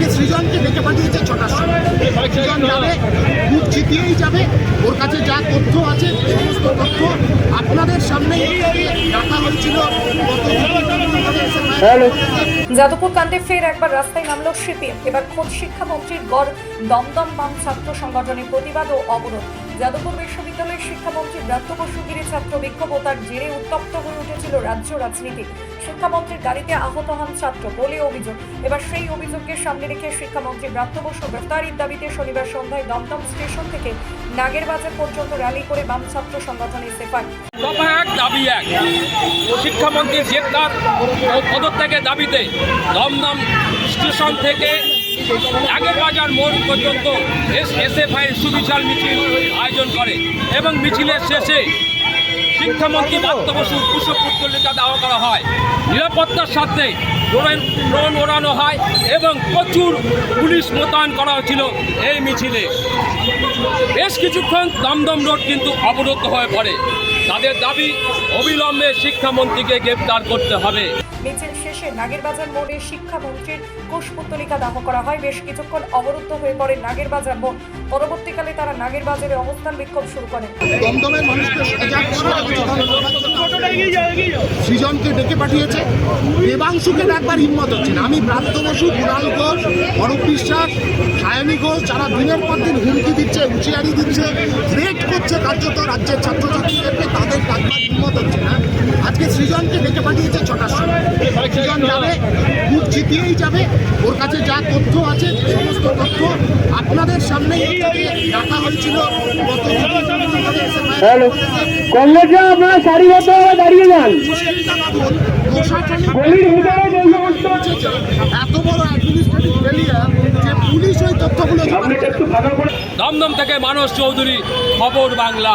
আজকে সৃজনকে ডেকে পাঠিয়েছে 6টার সময়। সৃজন যাবে, বুথ জিতিয়েই যাবে। ওর কাছে যা তথ্য আছে সমস্ত তথ্য আপনাদের সামনে রাখা হয়েছিল। যাদবপুর কাণ্ডে ফের একবার রাস্তায় নামল সিপিএম। এবার খোদ শিক্ষামন্ত্রীর গড় দমদম বাম ছাত্র সংগঠনের প্রতিবাদ ও অবরোধ। যাদবপুর বিশ্ববিদ্যালয়ের শিক্ষামন্ত্রী ব্রাত্য বসু ঘিরে ছাত্র বিক্ষোভ ও তার জেরে উত্তপ্ত হয়ে উঠেছিল রাজ্য রাজনীতি। শিক্ষামন্ত্রীর গাড়িতে আহত হন ছাত্র বলে অভিযোগ। এবার সেই অভিযোগকে সামনে রেখে শিক্ষামন্ত্রী ব্রাত্য বসু গ্রেফতারির দাবিতে শনিবার সন্ধ্যায় দমদম স্টেশন থেকে নাগেরবাজার পর্যন্ত র্যালি করে বাম ছাত্র সংগঠনের সেফার দফা এক দাবি এক, শিক্ষামন্ত্রীর গ্রেফতার ও পদত্যাগের দাবিতে দমদম স্টেশন থেকে নাগেরবাজার মোড় পর্যন্ত এসএফআই সুবিশাল মিছিল আয়োজন করে এবং মিছিলের শেষে শিক্ষামন্ত্রী ব্রাত্য বসুর পুষ্পপুষ্পলিকা দেওয়া করা হয়। নিরাপত্তার সাথে ড্রোন ওড়ানো হয় এবং প্রচুর পুলিশ মোতায়েন করা হয়েছিল এই মিছিলে। বেশ কিছুক্ষণ দমদম রোড কিন্তু অবরুদ্ধ হয়ে পড়ে। তাদের দাবি অবিলম্বে শিক্ষামন্ত্রীকে গ্রেফতার করতে হবে। মিছিল শেষে নাগেরবাজার মোড়ে শিক্ষামন্ত্রীর কুশপুত্তলিকা দাহ করা হয়। বেশ কিছুক্ষণ অবরুদ্ধ হয়ে পড়ে নাগেরবাজার মোড়। পরবর্তীকালে তারা নাগেরবাজারে অবস্থান বিক্ষোভ শুরু করেন। দমদমের মানুষকে সজাগ করা সৃজনকে ডেকে পাঠিয়েছে। দেবাংশুকে ডাকবার হিম্মত হচ্ছে না। আমি ব্রাত্য বসু, কুণাল ঘোষ, অরূপ বিশ্বাস, সায়নী ঘোষ যারা দিনের পর দিন হুমকি দিচ্ছে, হুঁশিয়ারি দিচ্ছে, থ্রেট করছে কার্যত রাজ্যের ছাত্রছাত্রীদেরকে, তাদের ডাকবার হিম্মত হচ্ছে না। আজকে সৃজনকে ডেকে পাঠিয়েছে 6টার সময়। সৃজন যাবে, বুথ জিতিয়েই যাবে। ওর কাছে যা তথ্য আছে সমস্ত তথ্য আপনাদের সামনে রাখা হয়েছিল। কংগ্রেসরা আপনারা সারিবদ্ধভাবে দাঁড়িয়ে যান। এত বড় অ্যাডমিনিস্ট্রেটিভ ফেলিয়ার যে পুলিশ ওই তথ্যগুলো দমদম থেকে মানস চৌধুরী, খবর বাংলা।